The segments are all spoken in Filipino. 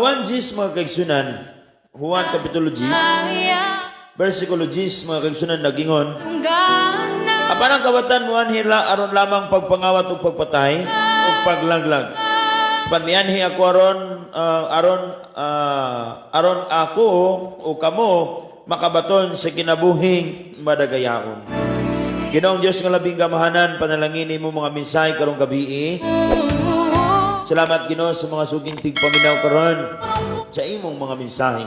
Juan 10 mga kaigsunan, Juan Kapitulo 10, versikulo 10 mga kaigsunan nagingon, apan ang kawatan mo anhila aron lamang pagpangawat ug pagpatay ug paglaglag. Panianhi ako aron ako o kamo makabaton sa kinabuhing madagayaon. Ginoong Diyos nga labing gamahanan, panalangin mo mga mensahe karong gabi. Salamat Ginoo sa mga suging tigpaminaw karon sa imong mga mensahe.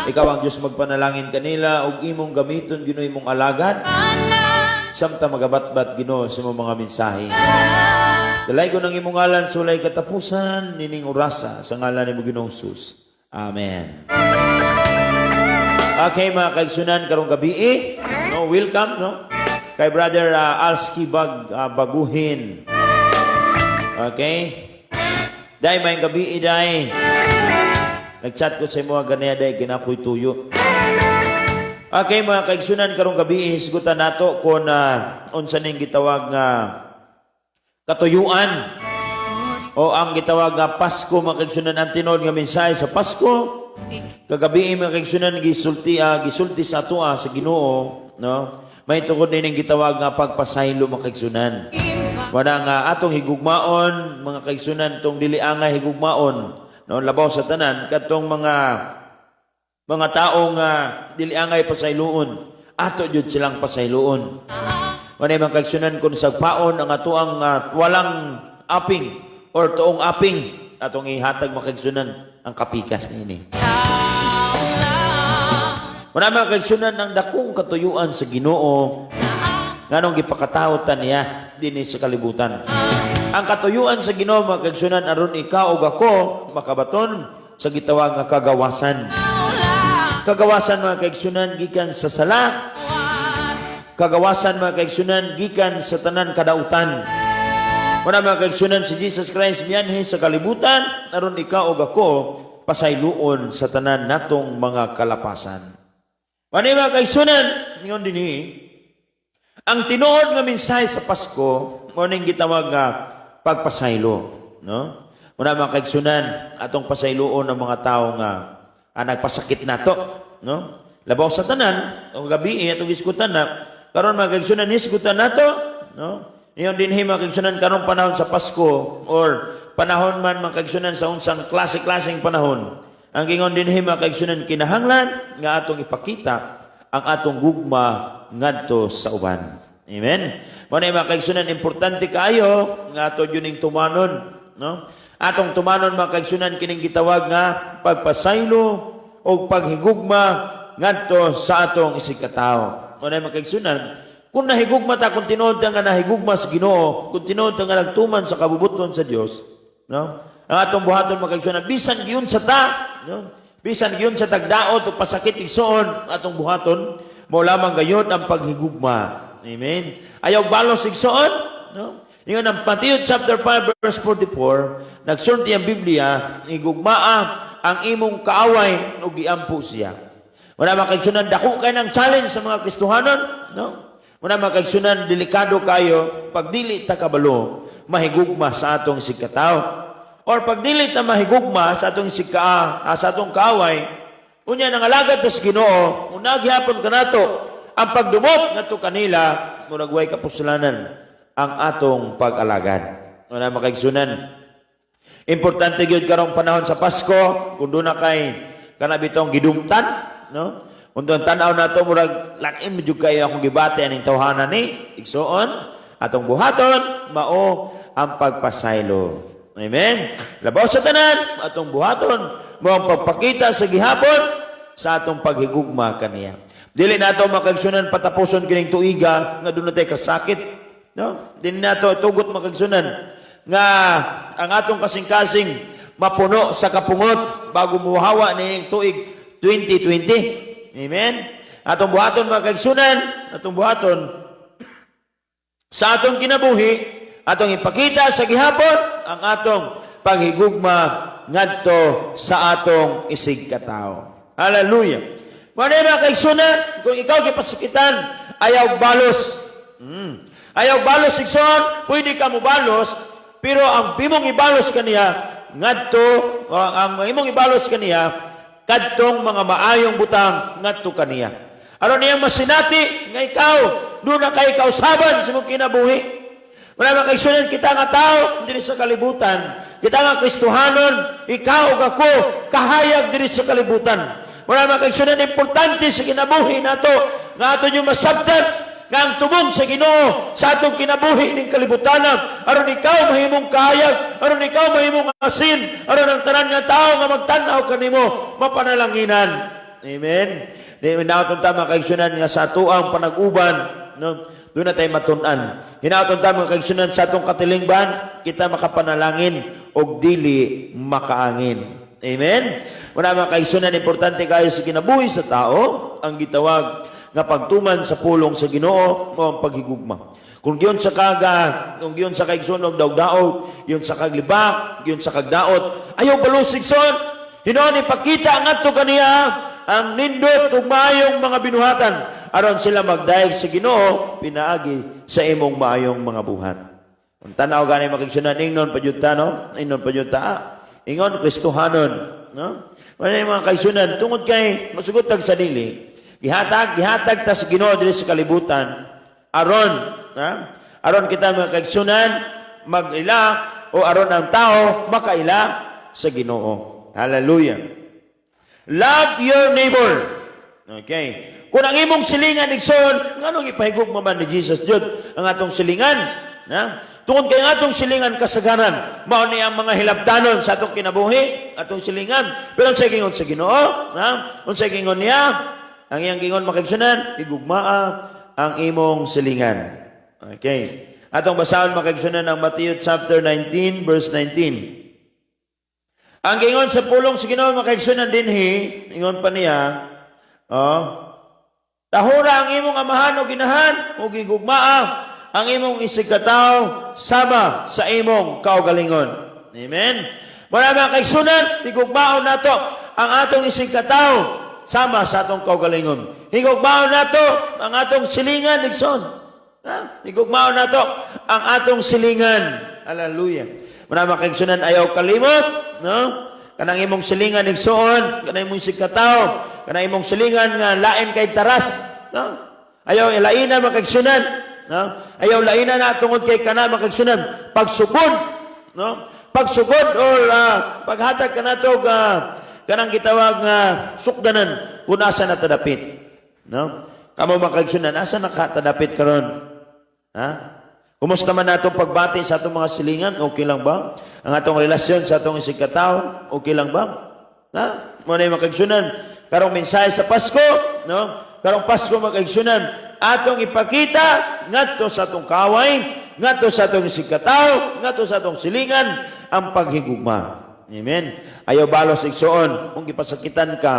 Ikaw ang Diyos magpanalangin kanila ug imong gamiton Ginoo imong alagad. Samtang magabatbat Ginoo sa imong mga mensahe. Dalay ko ng imong ngalan sulay katapusan nining orasa sa ngalan ni Ginoong Hesus. Amen. Okay mga kaigsunan karong gabi, no, welcome no kay Brother Alski Baguhin. Okay. Day may gabi day. Nagchat ko sa mga ganaya day ginapoy tuyo. Okay mga kaigsunan karong gabi hisgutan nato kung unsa ning gitawag nga katuyuan o ang gitawag nga Pasko mga kaigsunan ang tinod nga mensahe sa Pasko. Kagabi mga kaigsunan gisulti sa atua sa Ginoo no. May tungod ning gitawag nga pagpasaylo mga kaigsunan. Wala nga atong higugmaon, mga kaigsunan, tong dili angay higugmaon, no, labaw sa tanan, katong mga tao nga dili angay pasayloon, ato jud silang pasayloon. Wala mga kaigsunan kung sagpaon ang atuang walang aping or tuong aping, atong ihatag mga kaigsunan ang kapikas nini. Wala mga kaigsunan ang dakong katuyuan sa Ginoo, nganong gipakatawtan niya dinhi sa kalibutan. Ang katuyuan sa Ginoo mga kaigsunan aron ikaw ug ako makabaton sa gitawag nga kagawasan. Kagawasan mga kaigsunan gikan sa sala. Kagawasan mga kaigsunan gikan sa tanan kadautan. Wala mga kaigsunan si Jesus Christ mianhi sa kalibutan aron ikaw ug ako pasayloon sa tanan natong mga kalapasan. Wala mga kaigsunan ingon dinhi ang tinuod nga mensahe sa Pasko, morning gitawag nga pagpasaylo, no? Muna mga kaigsunan, atong pasayloon ng mga tao nga nagpasakit nato, no? Labaw sa tanan, o gabi atong iskutan na, karon mga kaigsunan iskutan nato, no? Iyon din mga kaigsunan karong panahon sa Pasko or panahon man mga kaigsunan sa unsang klase-klaseng panahon. Ang gingon din mga kaigsunan kinahanglan nga atong ipakita ang atong gugma ngadto sa uban. Amen. Mao na mga kaigsunan importante kaayo nga ato yuning tumanon, no? Atong tumanon mga kaigsunan kining gitawag nga pagpasaylo o paghigugma ngadto sa atong isig katawo. Mao na mga kaigsunan, kung nahigugma ta kung tinuod ta nga nahigugma sa Ginoo, kung tinuod ta nga nagtuman sa kabubuton sa Dios, no? Ang atong buhaton mga kaigsunan bisan giyon sa ta, no? Bisan giyon sa tagdaot o pasakit igsoon atong buhaton, mo lamang gayon ang paghigugma. Amen. Ayaw balos igsoon, no? Ingon ang Matthew chapter 5 verse 44, nagsulti ang Biblia, igugmaa ang imong kaaway ug giampo siya. Wala makaigsunan dako kay ng challenge sa mga Kristohanon, no? Wala makaigsunan delikado kayo pag dili ta kabalo mahigugma sa atong sikataw. Or pag dili ta mahigugma sa atong sa atong kaaway, unya nang alagad sa Ginoo, una gihapon kanato ang pagdumot ngadto kanila murag way kapusulanan ang atong pag-alagad. Wala makaigsunan. Importante gyud karong panahon sa Pasko kun do na kay kanabitong gidumtan, no? Kun tan-aw nato murag lain medyo kayo akong gibati aning tawhanan ni igsoon atong buhaton mao ang pagpasaylo. Amen. Labaw sa tanan atong buhaton mo ang pagpakita sa gihapon sa atong paghigugma kaniya. Dili nato makaigsunan patapuson kining tuiga nga dunay kasakit, no? Dili nato tugot makaigsunan nga ang atong kasing-kasing mapuno sa kapungot bago muhawa ning tuig 2020. Amen. Atong buhaton makaigsunan, atong buhaton sa atong kinabuhi, atong ipakita sa gihapon ang atong paghigugma ngadto sa atong isig katawo. Hallelujah. Manay mga kaigsunan, kung ikaw gipasakitan, ayaw balos. Ayaw balos igsoon, pwede ka mo balos, pero ang bimong ibalos kaniya ngadto ang imong ibalos kaniya kadtong mga maayong butang ngadto kaniya. Aron niya masinati nga ikaw do na kay kausaban sa imong kinabuhi. Wala makaigsunan kita nga tao diri sa kalibutan. Kita nga Kristohanon, ikaw ug ako kahayag diri sa kalibutan. Wala makaigsunan importante sa kinabuhi nato nga ato yung masabtan nga ang tubong sa Ginoo sa atong kinabuhi ning kalibutanan. Aron ikaw mahimong kahayag, aron ikaw mahimong asin, aron ang tanan nga tao nga magtan-aw kanimo mapanalanginan. Amen. Di minaw tama kaigsunan nga sa ato ang panag-uban, no? Doon na tayo matun-an. Hinautong tama kaigsunan sa atong katilingban, kita makapanalangin og dili makaangin. Amen? Wala mga kaigsunan, importante kayo sa kinabuhi sa tao, ang gitawag nga pagtuman sa pulong sa Ginoo o ang paghigugma. Kung giyon sa kaigsunog daog-daog, giyon sa kaglibak, giyon sa kagdaot, ayaw balusig son. Hinoon ipakita ang ato kaniya ang nindot ug maayong mga binuhatan aron sila magdaig sa Ginoo pinaagi sa imong maayong mga buhat. Kung tanaw gani makigsunan ingnon padyuta no, ingnon padyuta, ingon Kristohanon, no? Wala mga kaigsunan tungod kay masugot tag sadili. Gihatag ta sa Ginoo diri sa kalibutan aron kita mga kaigsunan mag-ila o aron ang tao makaila sa Ginoo. Hallelujah. Love your neighbor. Okay. Kung ang imong silingan igsoon, nganong ipahigog man ni Jesus Jud ang atong silingan, na? Tungod kay ang atong silingan kasagaran, mao ni ang mga hilabtanon sa atong kinabuhi, atong silingan. Pero unsay gingon sa Ginoo, na? Unsay gingon niya? Ang iyang gingon makigsunan, igugmaa ang imong silingan. Okay. Atong basahon makigsunan ang Matthew chapter 19 verse 19. Ang gingon sa pulong sa Ginoo makaigsunan dinhi, ingon pa niya, tahura ang imong amahan o ginahan o gigugmaa ang imong isig katawo sama sa imong kaugalingon. Amen. Muna kaigsunan, higugmaon nato ang atong isig katawo sama sa atong kaugalingon. Higugmaon nato ang atong silingan, igsoon. Higugmaon nato ang atong silingan. Hallelujah. Muna kaigsunan, ayaw kalimot, no? Kanang imong silingan igsoon, kanang imong isig katawo, kanang imong silingan nga lain kay taras, no? Ayaw ilainan makaigsunan, no? Ayaw lainan na tungod kay kana makaigsunan pagsugod, no? Pagsugod or paghatag kanato kanang gitawag nga sukdanan kun asa natadapit, no? Kamo makaigsunan asa nakatadapit karon? Ha? Kumusta man natong pagbati sa atong mga silingan? Okay lang ba? Ang atong relasyon sa atong isig katawo? Okay lang ba? Ha? Muna yung makaigsunan. Karong mensahe sa Pasko, no? Karong Pasko makaigsunan. Atong ipakita ngadto sa atong kaway, ngadto sa atong isig katawo, ngadto sa atong silingan, ang paghigugma. Amen? Ayaw balos igsoon. Kung gipasakitan ka,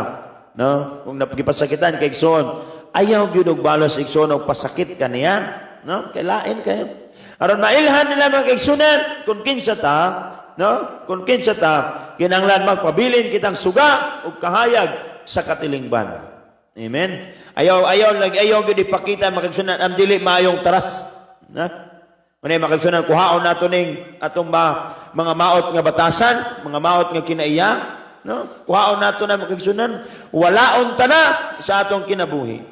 no? Kung napagipasakitan ka igsoon, ayaw gyud og balos igsoon og pasakit ka niya, no? Kailain kayo. Aron mailhan nila mga kaigsunan, kung kinsa ta, no? Kung kinsa ta, kinanglan magpabilin kitang suga o kahayag sa katilingban. Amen? Ayaw gid ipakita mga kaigsunan, ang dili maayong taras. Na? Manay mga kaigsunan, kuhaon nato ning atong mga maot nga batasan, mga maot nga kinaiya, no? Kuhaon nato na mga kaigsunan, walaon ta na sa atong kinabuhi.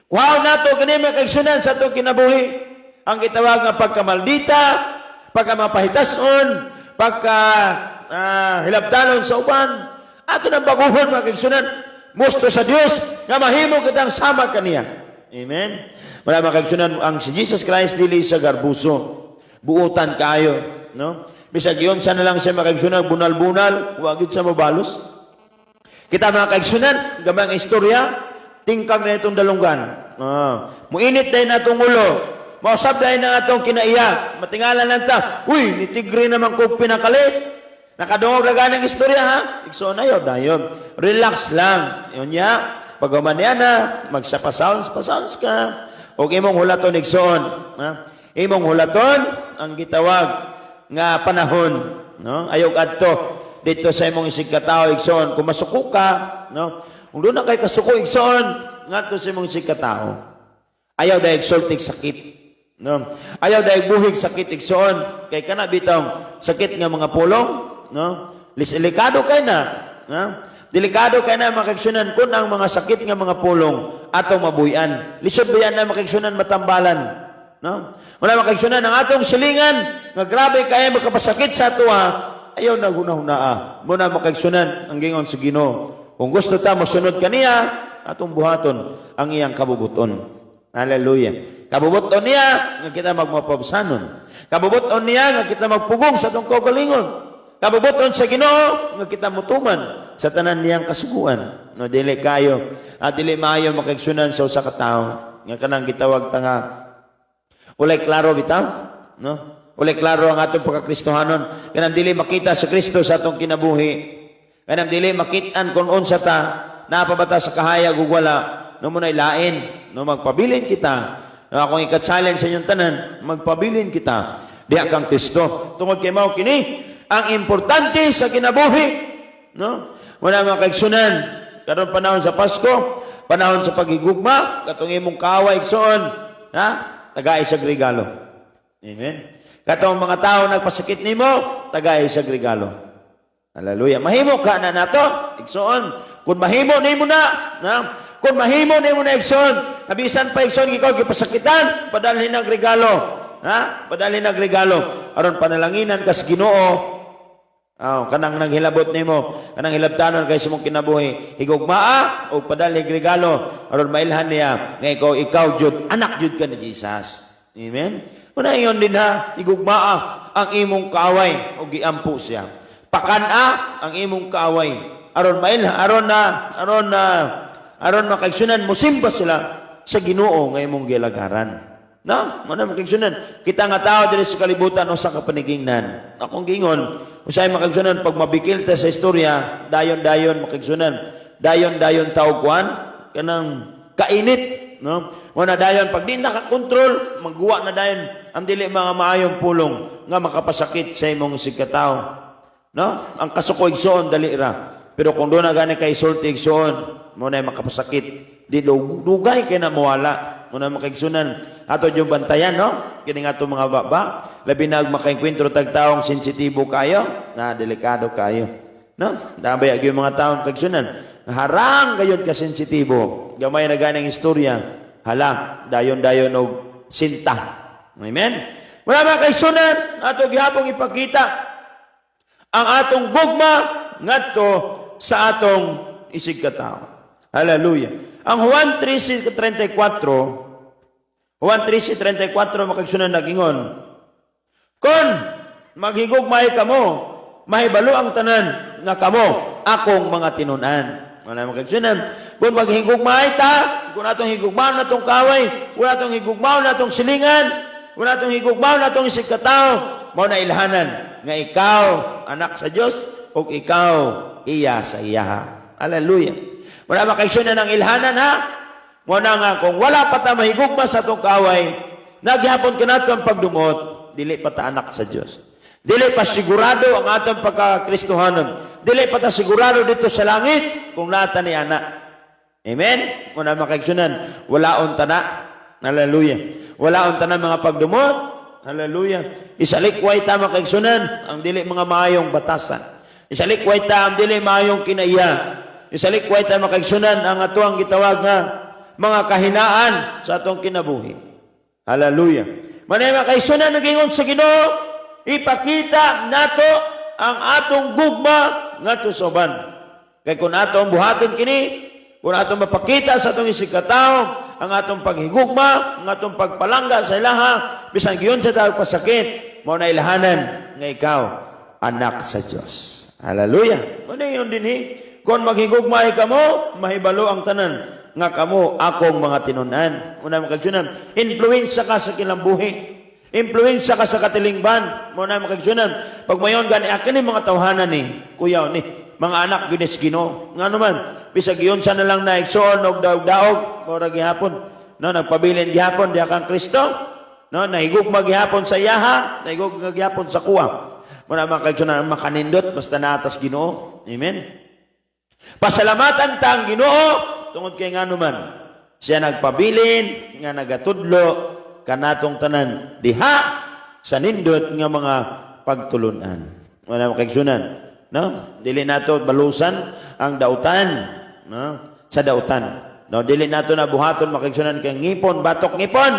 Kuhaon nato gani mga kaigsunan sa atong kinabuhi. Ang gitawag nga pagkamaldita, pagkamapahitason, hilabtalon sa uban, ato nang baguhon mga kaigsunan, musto sa Dios nga mahimo kitang sama kaniya. Amen. Wala mga kaigsunan, ang si Jesus Christ dili sa garbuso, buutan kayo, no? Bisag yun sa na lang siya mga kaigsunan, bunal-bunal, wagid sa mabalos. Kita mga kaigsunan, gamang istorya, tingkag na itong dalunggan. Muinit dahil na itong ulo. Mausap dahil na itong kinaiya. Matingalan lang ta. Uy, ni tigre naman kong pinakali. Nakadungog na ganang istorya ha. Ikso na yun. Relax lang. Yun niya. Pagaman niya na, magsapasounds ka. O imong hulaton iksoon. Imong hulaton, ang gitawag nga panahon. No? Ayog adto. Dito sa imong isig katao iksoon. Kung masuko ka, no? Kung doon na kay kasuko iksoon, nga to sa imong isig katao. Ayaw dahil sultik sakit. No? Ayaw dahil buhig sakit iksoon. Kay kana bitong sakit nga mga pulong, no? Delikado kay na. Ha? Delikado kay na makaigsunan kun ang mga sakit nga mga pulong atong mabuyan. Lisod ba yan na makaigsunan matambalan? No? Wala makaigsunan ang atong silingan nga grabe kaya makapasakit sa ato ha. Ayaw na hunahunaa. Muna makaigsunan ang gingon sa Ginoo. Kung gusto ta mosunod kaniya, atong buhaton ang iyang kabubuton. Hallelujah. Kabubuton niya nga kita magmapabsanon. Kabubuton niya nga kita magpugong sa atong kaugalingon. Kabubuton sa Ginoo nga kita mutuman sa tanan niyang kasuguan. No, dili kayo at dili maayo makaigsunan sa usa ka tawo nga kanang gitawag tanga ulay klaro bitaw, no? Ulay klaro ang atong pagkakristohanon. Kanang dili makita sa Kristo sa atong kinabuhi. Kanang dili makitaan kung unsa ta napabata sa kahayag ug wala no mo lain, no magpabilin kita. No, akong ikatsalin sa inyong tanan, magpabilin kita. Diha kang Kristo. Tungod kay mao kini ang importante sa kinabuhi, no? Wala makaigsunan karon panahon sa Pasko, panahon sa paghigugma, katong imong kaaway igsoon, ha? Tagay sa regalo. Amen. Katong mga tao nagpasakit nimo, tagay sa regalo. Hallelujah. Mahimo ka na nato, igsoon. Kung mahimo nimo na, ha? Kung mahimo nimo na igsoon, kabisan pa igsoon ikaw gipasakitan, padalhin ng regalo. Ha? Padalhin ng regalo. Aron panalanginan kas Ginoo. Kanang naghilabot nimo, kanang hilabtanon kay imong kinabuhi, higugmaa o padalig regalo aron mailhan niya nga ikaw jud anak jud ka ni Jesus. Amen. Una yon din ha, higugmaa ang imong kaaway o giampo siya. Pakana ang imong kaaway aron mailhan aron makaigsunan mosimba sila sa Ginoo nga imong gilagaran. No, mana makaigsunan. Kita nga tao diri sa kalibutan usa ka panigingnan. Akong gingon, usay makaigsunan pag mabikil ta sa istorya, dayon-dayon makaigsunan. Dayon-dayon tao kuan kanang kainit, no? Wala dayon pag di nakakontrol, magguwa na dayon ang dili mga maayong pulong nga makapasakit sa imong sigkatao. No? Ang kasuko igsoon dali ra. Pero kung do na gani kay sulti igsoon, mo na makapasakit. Di dugay kay na mawala. Mo na makaigsunan. Ato yung bantayan, no? Kini nga mga baba. Labi na makainkwentro tagtaong sensitibo kayo, na delikado kayo. No? Dabay yung mga taong kagsunan. Harang gayon ka sensitibo. Gamay na ganang istorya. Hala, dayon-dayon og sinta. Amen? Wala mga kaigsunan, ato gihapong ipakita ang atong gugma ngadto sa atong isig katao. Hallelujah. Ang Juan 3:34 Juan 13:34 makagsunan nagingon. Kon maghigugmay kamo, mahibalo ang tanan nga kamo akong mga tinunan. Wala makagsunan. Kung maghigugmay ta, kung atong higugmaw natong kaway, kung atong higugmaw natong silingan, kung atong higugmaw natong isig katao, mao na ilhanan nga ikaw anak sa Dios ug ikaw iya sa iya. Hallelujah. Wala makagsunan ang ilhanan ha. Muna nga, kung wala pa ta mahigugma sa itong kaway, nagyapon ka natin ang pagdumot, dili pa ta anak sa Diyos. Dili pa sigurado ang atong pagkakristohanon. Dili pa ta sigurado dito sa langit, kung nata ni anak. Amen? Muna makaigsunan, walaon ta na. Hallelujah. Walaon ta na mga pagdumot. Hallelujah. Isalikway ta makaigsunan, ang dili mga maayong batasan. Isalikway ta ang dili maayong kinaiya. Isalikway ta makaigsunan, ang atuang gitawag nga, mga kahinaan sa atong kinabuhi. Hallelujah. Manay makaigsunan nagingon sa Ginoo, ipakita nato ang atong gugma ngadto sa uban. Kay kun atong buhaton kini, kun atong mapakita sa atong isig katao ang atong paghigugma, ang atong pagpalangga sa ilaha, bisan giyon sa tawag pasakit, mao na ilahanan nga ikaw anak sa Dios. Hallelujah. Manay yon dinhi, kun maghigugma kamo, mahibalo ang tanan nga kamo akong mga tinunan. Una makagsunan, influensya ka sa kilambuhi. Influensya ka sa katilingban. Una makagsunan, pag mayon gani akin mga tawhanan ni kuyaw ni mga anak ginis Ginoo. Nga naman, bisag iyon sa na lang na igsoon og daog-daog mora gihapon. No, nagpabilin gihapon diha kang Kristo. No, nahigugma gihapon sa yaha, nahigugma gihapon sa kuwa. Muna makagsunan makanindot basta natas Ginoo. Amen. Pasalamatan ta ang Ginoo tungod kay ngano man siya nagpabilin nga nagatudlo kanatong tanan diha sa nindot nga mga pagtulunan. Wala makaigsunan. no? Dili nato balusan ang dautan, no? Sa dautan. No, dili nato na buhaton makigsunan kay ngipon, batok ngipon.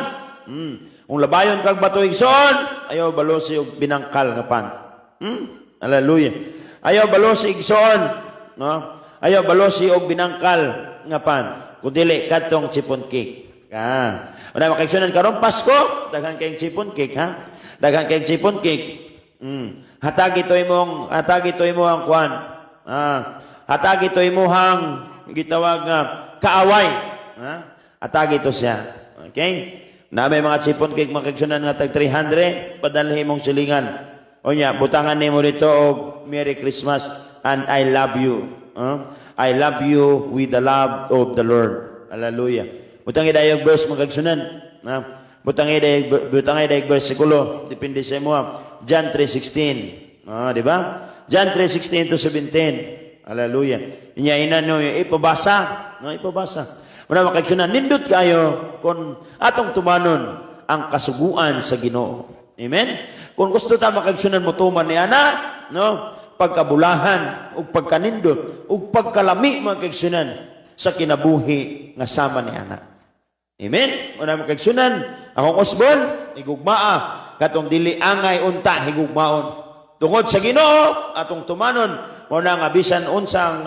Kung labayon kag bato igsoon, ayaw balosi og binangkal nga pan. Hallelujah. Ayaw balosi igsoon, no? Ayaw balosi og binangkal nga pan. Kun dili katong chipon cake. Una makigsunan karon Pasko, daghan kay chipon cake, ha? Daghan kay chipon cake. Hatagi to imong kuan. Hatagi to imong gitawag nga kaaway. Hatagi to siya. Okay? Na may mga chipon cake makigsunan nga tag 300, padalhin mong silingan. Onya, butangan nimo dito og Merry Christmas and I love you. I love you with the love of the Lord. Hallelujah. Butangi dayog verse makigsunan. Butangi dayog bersikulo, depende sa mo. John 3:16. Di ba? John 3:16 to 17. Hallelujah. Inya ina no ipabasa, no ipabasa. Muna makigsunan nindot kayo kung atong tumanon ang kasuguan sa Ginoo. Amen. Kung gusto ta makigsunan mo tuman ni ana, no? Pagkabulahan ug pagkanindot ug pagkalami makigsunan sa kinabuhi nga sama ni ana. Amen. Muna makigsunan akong usbon igugmaa katong dili angay unta higugmaon tungod sa Ginoo atong tumanon mo na nga bisan unsa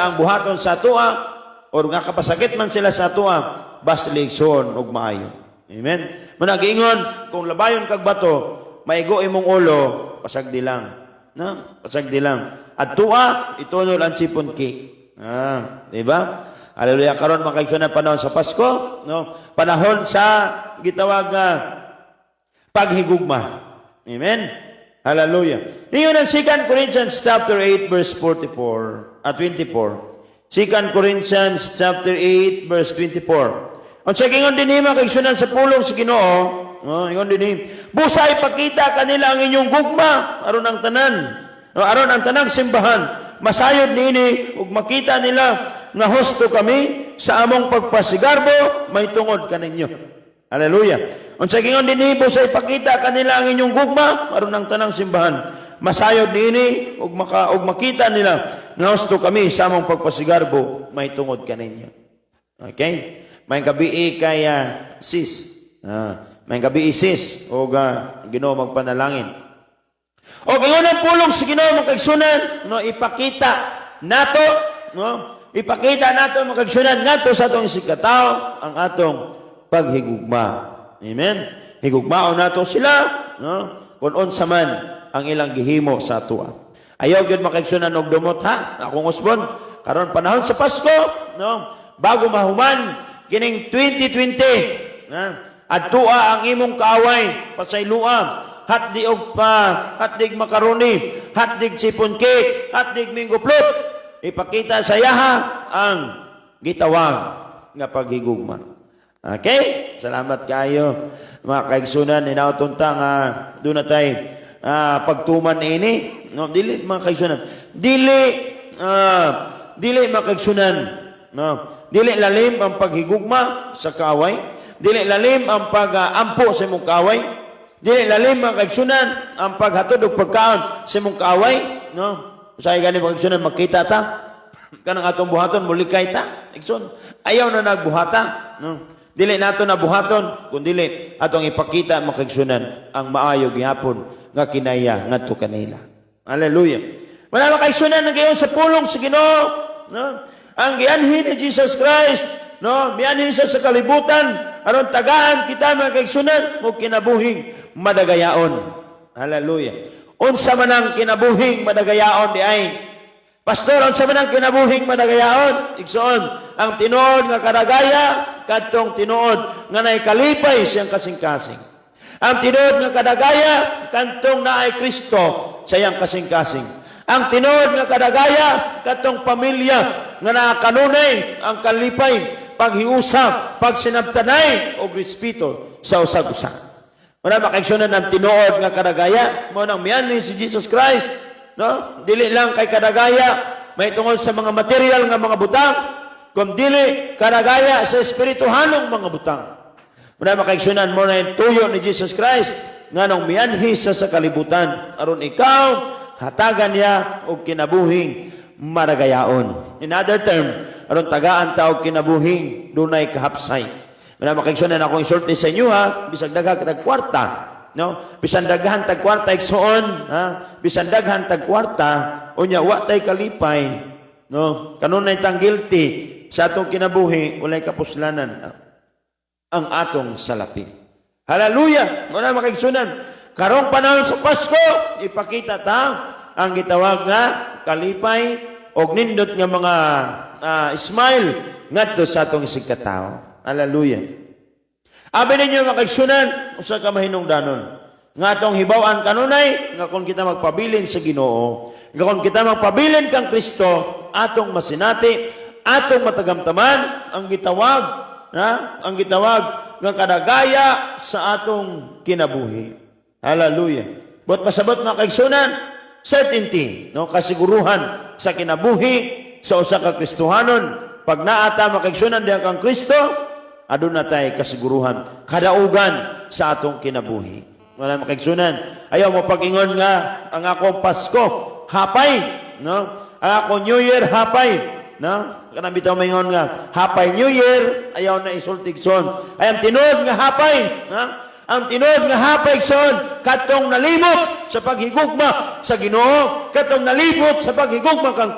ang buhaton sa atoa or nga kapasakit man sila sa atoa baslig son ug maayo. Amen. Muna giingon kung labayon kag bato maigo imong ulo pasagdi lang, no? Pasagdi lang. Atoa itunol ang chipon cake. Di ba? Hallelujah. Karon makigsunan panahon sa Pasko, no? Panahon sa gitawag nga paghigugma. Amen. Hallelujah. Iyon ang 2 Corinthians chapter 8 verse 44 at 24. 2 Corinthians chapter 8 verse 24. Ang sagingon din hima kigsunan sa pulong sa Ginoo, no, ingon din busa ipakita kanila ang inyong gugma aron ang tanan, no, aron ang tanang simbahan masayod niini ug makita nila nga husto kami sa among pagpasigarbo may tungod kaninyo. Hallelujah. Ang sagingon din busa ipakita kanila ang inyong gugma aron ang tanang simbahan masayod niini ug makita nila nga husto kami sa among pagpasigarbo may tungod kaninyo. Okay? May gabi kay sis. May gabi sis o Ginoo magpanalangin. O ingon ang pulong sa Ginoo makigsunan, no, ipakita nato, no? Ipakita nato makigsunan nato sa atong sikataw ang atong paghigugma. Amen. Higugmaon nato sila, no? Kung unsa man ang ilang gihimo sa atoa. Ayaw gyud makigsunan og dumot ha. Akong usbon karon panahon sa Pasko, no? Bago mahuman kining 2020, adtua ang imong kaaway pasayloa, hatdig makaroni, hatdig chipon cake, hatdig minggoplot, ipakita sa yaha ang gitawag nga paghigugma. Okay? Salamat kayo mga kaigsunan inauton ta nga do na tay pagtuman ini, no, dili mga kaigsunan. Dili makaigsunan, no. Dili lalim ang paghigugma sa kaaway. Dili lalim ang pag-ampo sa imong kaaway. Dili lalim ang kaigsunan ang paghatod og pagkaon sa imong kaaway, no? Usay gani pagigsunan makita ta kanang atong buhaton mulikay ta. Igsoon, ayaw na nagbuhata, no? Dili nato na buhaton kun dili atong ipakita makaigsunan ang maayo gihapon nga kinaya ngadto kanila. Hallelujah. Wala makaigsunan nga gayon sa pulong sa Ginoo, no? Ang gianhin ni Jesus Christ, no, mianhin siya sa kalibutan aron tagaan kita mga kaigsunan mo kinabuhing madagayaon. Hallelujah. Unsa man ang kinabuhing madagayaon di ay pastor, unsa man ang kinabuhing madagayaon igsoon ang tinuod nga kadagaya kadtong tinuod nga naay kalipay siyang kasing-kasing. Ang tinuod nga kadagaya kadtong naay Kristo sa iyang kasing-kasing. Ang tinuod nga kadagaya katong pamilya nga nakakanunay ang kalipay, paghiusap, pagsinabtanay o respeto sa usag-usa. Muna makaigsunan ang tinuod nga kadagaya mo nang mianhi si Jesus Christ, no? Dili lang kay kadagaya may tungod sa mga material nga mga butang, kung dili kadagaya sa espirituhanong mga butang. Muna makaigsunan mo na yung tuyo ni Jesus Christ nga nang mianhi sa kalibutan aron ikaw hatagan niya og kinabuhing maragayaon. In other term, aron tagaan ta og kinabuhing dunay kahapsay. Muna makaigsunan akong isulti sa inyo ha, bisag daghan tag kwarta, no? Bisan daghan tag kwarta igsuon, ha? Bisan daghan tag kwarta, unya wa tay kalipay, no? Kanunay tang guilty sa atong kinabuhi, walay kapuslanan ang atong salapi. Hallelujah! Muna makaigsunan, karong panahon sa Pasko, ipakita ta ang gitawag nga kalipay og nindot nga mga smile ngadto sa atong isig katao. Hallelujah. Abi ninyo makaigsunan usa ka mahinungdanon nga atong hibaw-an kanunay nga kung kita magpabilin sa Ginoo, nga kung kita magpabilin kang Kristo, atong masinati, atong matagamtaman ang gitawag, ang gitawag nga kadagaya sa atong kinabuhi. Hallelujah. But pasabot makaigsunan, certainty, no, kasiguruhan sa kinabuhi sa usa ka Kristohanon. Pag naata makaigsunan diha kang Kristo, aduna tay kasiguruhan, kadaugan sa atong kinabuhi. Wala makaigsunan. Ayaw mo pag-ingon nga ang akong Pasko hapay, no? Ang akong New Year hapay, no? Kanang bitaw maingon nga hapay New Year, ayaw na isultigson. Ay ang tinuod nga hapay, ha? Ang tinuod nga hapay son katong nalimot sa paghigugma sa Ginoo, katong nalimot sa paghigugma kang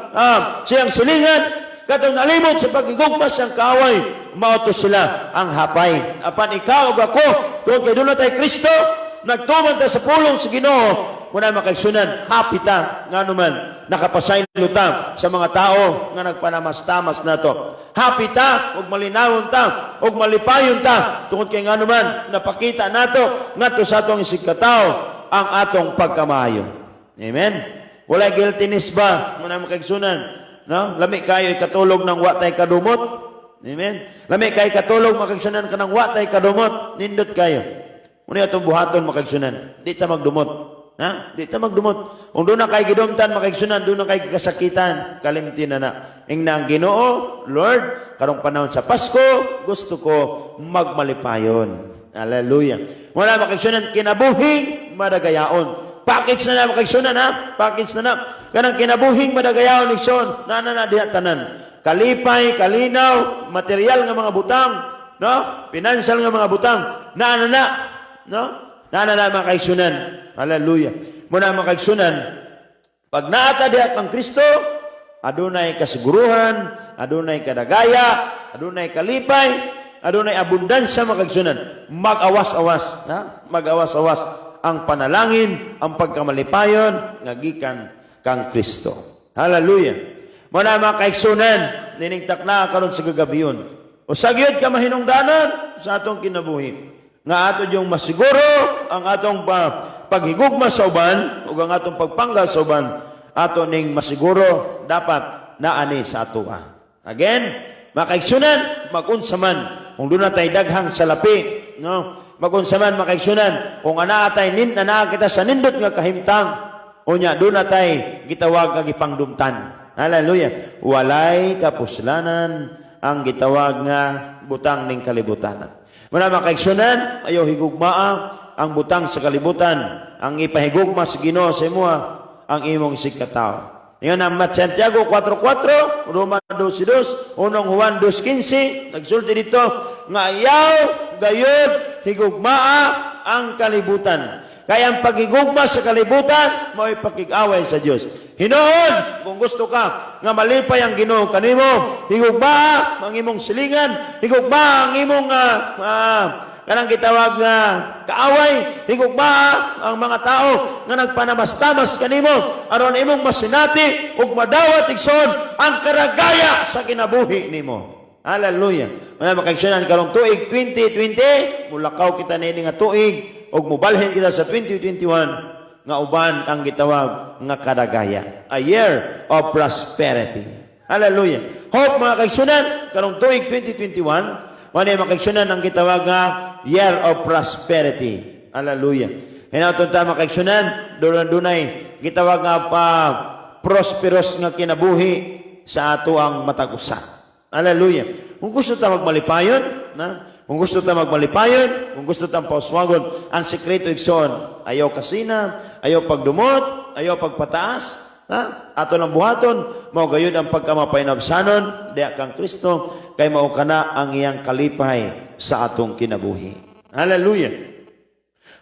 siyang silingan, katong nalimot sa paghigugma siyang kaaway, mauto sila ang hapay. Apan ikaw ug ako, kung kay dunay tay Kristo, nagtuman ta sa pulong sa Ginoo, muna makaigsunan, happy ta nga naman nakapasaylo ta sa mga tao nga nagpanamas-tamas nato. Happy ta ug malinawon ta ug malipayon ta tungod kay nga naman napakita nato ngadto sa atong isig katao ang atong pagkamayo. Amen. Wala guiltiness ba muna makaigsunan, no? Lami kayo ikatulog ng wa tay kadumot. Amen. Lami kayo katulog makaigsunan kanang wa tay kadumot, nindot kayo. Muna atong buhaton makaigsunan, di ta magdumot. Ha? Di ta magdumot. Kung doon na kay gidumtan, makaigsunan, doon na kay kasakitan, kalimti na na. Ingna ang Ginoo, Lord, karong panahon sa Pasko, gusto ko magmalipayon. Hallelujah. Wala makaigsunan, kinabuhing madagayaon. Package na na makaigsunan, ha? Package na na. Kanang kinabuhing madagayaon, Nixon, na diha tanan. Kalipay, kalinaw, material nga mga butang, no? Financial nga mga butang, na, no? Na makaigsunan. Hallelujah. Muna makaigsunan, pag naata diha kang Kristo, adunay kasiguruhan, adunay kadagaya, adunay kalipay, adunay abundansya makaigsunan. Mag-awas-awas, ha? Mag-awas-awas ang panalangin, ang pagkamalipayon nga gikan kang Kristo. Hallelujah. Muna makaigsunan, niningtak na karon sa gagabiyon. O sagyod ka mahinungdanon sa atong kinabuhi. Nga ato yung masiguro ang atong paghigugma sa uban ug ang atong pagpangga sa uban, ato ning masiguro dapat naani sa ato. Again, makaigsunan, magunsaman kung doon na tayo daghang salapi, no? Magunsaman, makaigsunan kung anaa kita sa nindot nga kahimtang, unya doon na tayo gitawag nga gipangdumtan. Hallelujah. Walay kapuslanan ang gitawag nga butang ning kalibutan. Muna makaigsunan, ayaw higugmaa ang butang sa kalibutan, ang ipahigugma sa Ginoo sa imuha, ang imong isig katao. Ngayon ang Santiago 4:4, Roma 12:2, unong Juan 2:15, nagsulti dito, nga ayaw gayud higugmaa ang kalibutan. Kaya ang paghigugma sa kalibutan, mo'y pakig-away sa Dios. Hinoon, kung gusto ka nga malipay ang Ginoo kanimo, higugma ang imong silingan, higugma ang imong kanang gitawag nga kaaway, higugma ang mga tao nga nagpanamas-tamas kanimo, aron imong masinati ug madawat igsoon ang karagaya sa kinabuhi nimo. Hallelujah. Wala makaigsunan karong tuig 2020, mulakaw kita nini nga tuig ug mobalhin kita sa 2021 nga uban ang gitawag nga kadagaya. A year of prosperity. Hallelujah. Hope mga kaigsunan, karong tuig 2021, wala makaigsunan ang gitawag nga year of prosperity. Hallelujah. Hinautong ta makaigsunan, dunay gitawag nga prosperous nga kinabuhi sa ato ang matag-usa. Hallelujah. Kung gusto ta magmalipayon, kung gusto ta magmalipayon, kung gusto ta pauswagon, ang sekreto igsoon, ayaw kasina, ayaw pagdumot, ayaw pagpataas. Ha? Ato lang buhaton, mao gayud ang pagkamapainabsanon, diya kang Kristo, kay mao kana ang iyang kalipay sa atong kinabuhi. Hallelujah.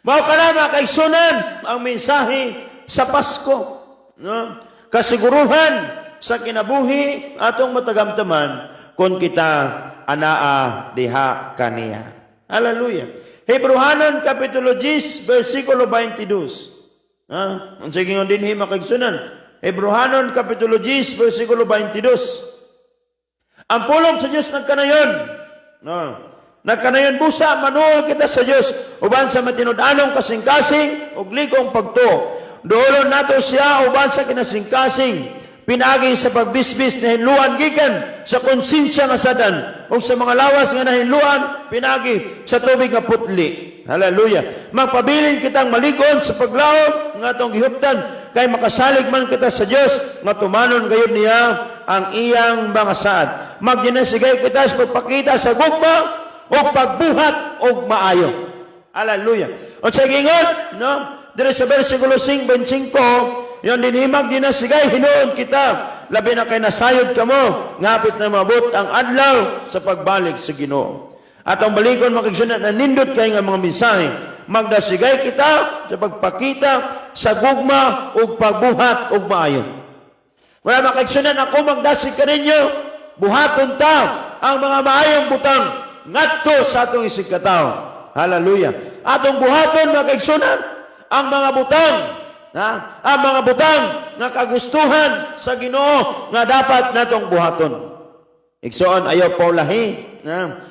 Mao kana mga kaigsunan ang mensahe sa Pasko. No? Kasiguruhan sa kinabuhi atong matagamtaman kung kita anaa diha kaniya. Hallelujah. Hebrehanon Kapitulo 10, versikulo 22. Ang sige nga din makaigsunan. Hebrehanon Kapitulo 10, versikulo 22. Ang pulong sa Diyos nagkanayon. No. Nagkanayon busa, manuol kita sa Diyos. Uban sa matinud-anong kasing-kasing, ug likong pagto. Doolon nato siya, uban sa kinasing-kasing. Pinagi sa pagbisbis na hinluan gikan sa konsensya nga sadan. O sa mga lawas nga nahinluan, pinagi sa tubig nga putli. Hallelujah. Magpabilin kitang maligon sa paglaom nga atong gihuptan kay makasalig man kita sa Dios nga tumanon gayud niya ang iyang mga saad. Magdinasigay kita sa pagpakita sa gugma o pagbuhat o maayo. Hallelujah. O sa gingon, no? Dire sa versikulo 5:25, yon dinhimag dinasigay hinuon kita labi na kay nasayod kamo ngapit na mabot ang adlaw sa pagbalik sa Ginoo. At ang balikon makigsunan na nindot kay nga mga mensahe, magdasigay kita sa pagpakita sa gugma ug pagbuhat ug maayo. Wala makigsunan ako magdasig ka ninyo, buhaton ta ang mga maayong butang ngadto sa atong isig katawo. Hallelujah. Atong buhaton makigsunan ang mga butang, ang mga butang nga kagustuhan sa Ginoo nga dapat natong buhaton. Igsoon ayaw paulahi,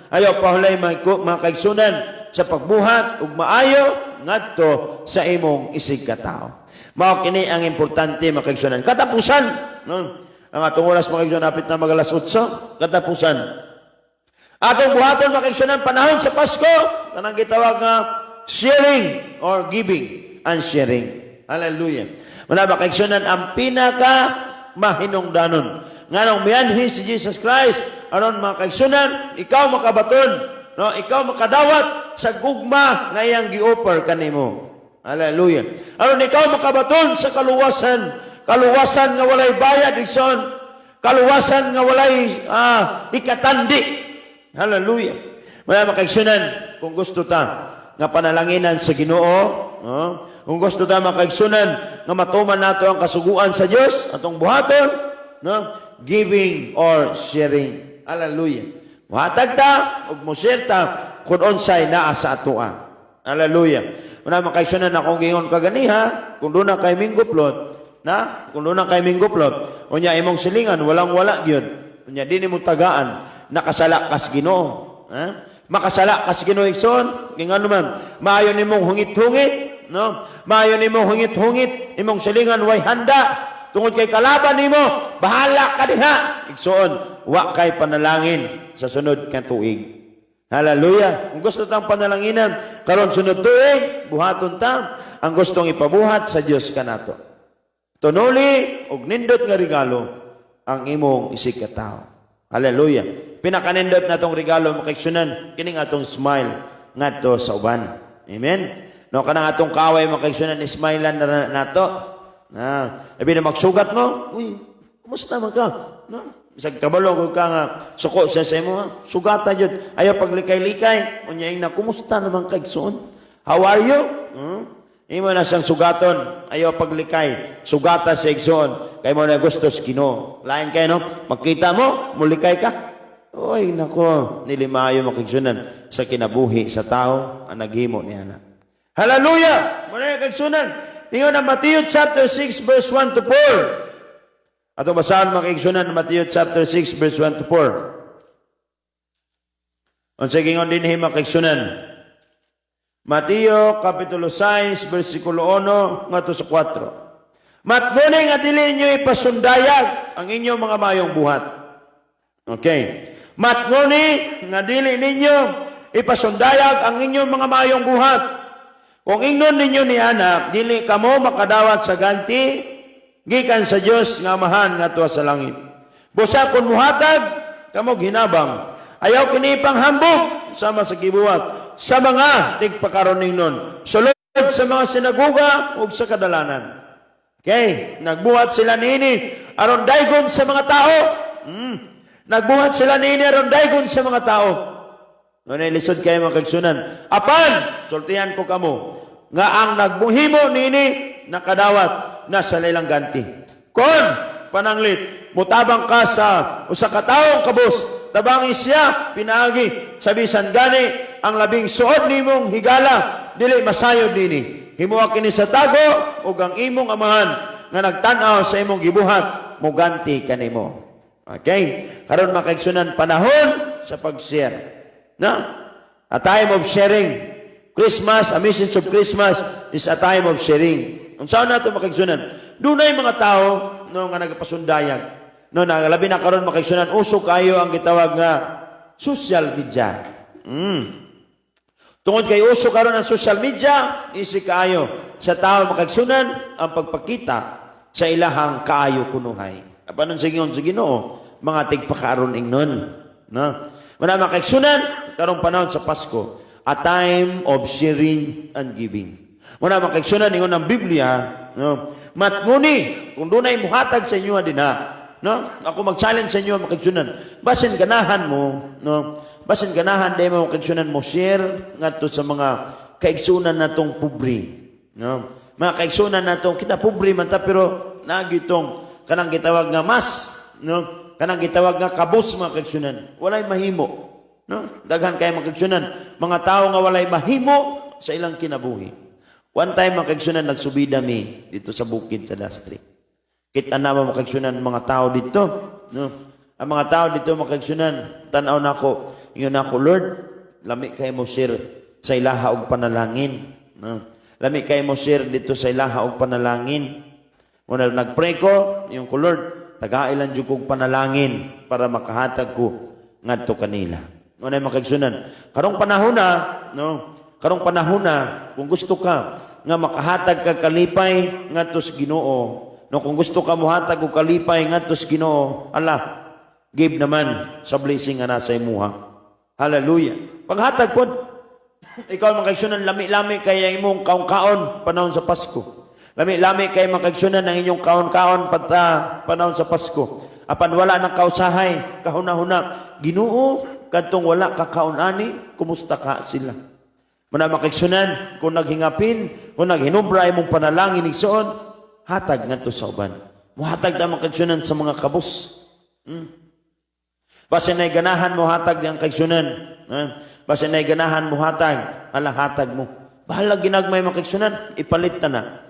ayaw paulay mga kaigsunan sa pagbuhat ug maayo ngadto sa imong isig katao. Mao kini ang importante mga kaigsunan. Katapusan, no? Ang atong oras mga kaigsunan napit na mag-alas 8, katapusan. Atong buhaton mga kaigsunan panahon sa Pasko, kanang gitawag nga sharing or giving and sharing. Hallelujah. Muna mga kaigsunan ang pinaka mahinungdanon nganong mianhi si Jesus Christ aron mga kaigsunan, ikaw makabaton, no? Ikaw makadawat sa gugma nga iyang gi-offer kanimo. Hallelujah. Aron ikaw makabaton sa kaluwasan, kaluwasan nga walay bayad igsoon, kaluwasan nga walay ikatandi. Hallelujah. Mga kaigsunan, kung gusto ta nga panalanginan sa Ginoo, kung gusto ta mga kaigsunan nga matuman nato ang kasuguan sa Dios atong buhaton, no? Giving or sharing. Hallelujah. Muhatag ta ug mo-share ta kun unsay naa sa atoa. Hallelujah. Una makaigsunan akong gingon kaganiha, kung doon na kay minggoplot, kung doon na kay minggoplot, unya imong silingan walang-wala gyud. Unya di nimo tagaan nakasala kas Ginoo. Makasala kas Ginoo igsoon, gingan man maayo nimong hungit-hungit, no? Maayo nimong hungit-hungit, imong silingan way handa. Tungod kay kalaban nimo, bahala ka diha. Igsoon, wa kay panalangin sa sunod nga tuig. Hallelujah. Kung gusto tang panalanginan karon sunod tuig, buhaton ta ang gustong ipabuhat sa Dios kanato. Tunuli og nindot nga regalo ang imong isig katawo. Hallelujah. Pinakanindot natong regalo makaigsunan kining atong smile ngadto sa uban. Amen. No kanang atong kaaway makaigsunan ismailan na nato. Sabi na magsugat mo, uy, kumusta man ka? No? Isang kabalong ka nga, suko siya sa imo, sugatan yun. Ayaw paglikay-likay. Unyaing na, kumusta naman kaigsoon? How are you? Imo na siyang sugaton. Ayaw paglikay. Sugata sa igsoon. Kaya mo na gusto sa Ginoo. Lain kayo, no? Magkita mo, mulikay ka. Uy, nako, nilimayo makigsunan sa kinabuhi sa tao ang naghimo niya na. Hallelujah! Muna yung kagsunan. Ingon ang Matthew chapter 6 verse 1 to 4. Ato basahan makigsunan ng Matthew chapter 6 verse 1 to 4. Unsa gingon dinhi makigsunan? Mateo kapitulo 6 versikulo 1 ngadto sa 4. Matnguni nga dili ninyo ipasundayag ang inyong mga mayong buhat. Okay. Matnguni nga dili ninyo ipasundayag ang inyong mga mayong buhat. Kung ingnon ninyo ni anak, dili kamo makadawat sa ganti, gikan sa Dios nga amahan nga tuwa sa langit. Busa kun muhatag, kamo ginabang. Ayaw kini panghambog sama sa gibuhat sa mga tigpakaron ningnon. Sulod sa mga sinagoga ug sa kadalanan. Okay, nagbuhat sila nini aron daygon sa mga tao. Nagbuhat sila nini aron daygon sa mga tao. Ngunit lisod kayo mga kaigsunan. Apan, sultihan ko kamo, nga ang nagbuhimo nini nakadawat na sa ilang ganti. Kon pananglit, mutabang ka sa usa ka taong kabus, tabangi siya pinaagi sa bisan gani ang labing suod nimong higala dili masayod nini. Himuha kini sa tago ug ang imong amahan nga nagtan-aw sa imong gibuhat muganti kanimo. Okay? Karon makaigsunan panahon sa pag-share. No? A time of sharing. Christmas, a message of Christmas is a time of sharing. Unsa na ito makaigsunan? Dunay mga tao no nga nagapasundayag. No, labi na karon makaigsunan uso kayo ang gitawag nga social media. Tungod kay uso karon ang social media, isi kaayo sa tao makaigsunan ang pagpakita sa ilahang kaayo kunuhay. Apanon sa Ginoo, mga tigpakaron ingnon, no? Wala makaigsunan karong panahon sa Pasko, a time of sharing and giving. Wala makaigsunan ingon ang Biblia, no? Matnguni kung dunay muhatag sa inyo dinha, no? Ako mag-challenge sa inyo makaigsunan. Basin ganahan mo, no? Basin ganahan day mo kaigsunan mo share ngadto sa mga kaigsunan natong pobre, no? Mga kaigsunan natong kita pobre man ta pero nagitong kanang gitawag nga mas, no? Kanang gitawag nga kabus mga kaigsunan. Walay mahimo, no? Daghan kay mga kaigsunan, mga tao nga walay mahimo sa ilang kinabuhi. One time mga kaigsunan nagsubida mi dito sa bukid sa Dastri. Kita na mga kaigsunan mga tao dito, no? Ang mga tao dito mga kaigsunan, tan-aw nako, ingon ako, Lord, lami kay mo share sa ilaha og panalangin, no? Lami kay mo share dito sa ilaha og panalangin. Muna nagpray ko, yung ko, Lord, tagailan jud kog panalangin para makahatag ko ngadto kanila. Muna makaigsunan. Karong panahon na, no? Karong panahon na, kung gusto ka nga makahatag ka kalipay ngadto sa Ginoo, no, kung gusto ka mohatag og kalipay ngadto sa Ginoo, ala, give naman sa blessing nga nasa imuha. Hallelujah. Paghatag po, ikaw makaigsunan, lami-lami kaya imong kaon-kaon panahon sa Pasko. Lami-lami kay makaigsunan ang inyong kaon-kaon panahon sa Pasko. Apan wala nang kausahay, kahuna-huna. Ginoo, kadtong wala ka kaon-ani, kumusta ka sila? Muna makaigsunan, kung naghingapin, kung naghinubra imong panalangin igsoon, hatag ngadto sa uban. Muhatag ta makaigsunan sa mga kabus. Basin na'y ganahan mo hatag ang kaigsunan. Basin na'y ganahan mo hatag, ala hatag mo. Bahala ginagmay makaigsunan, ipalit ta na.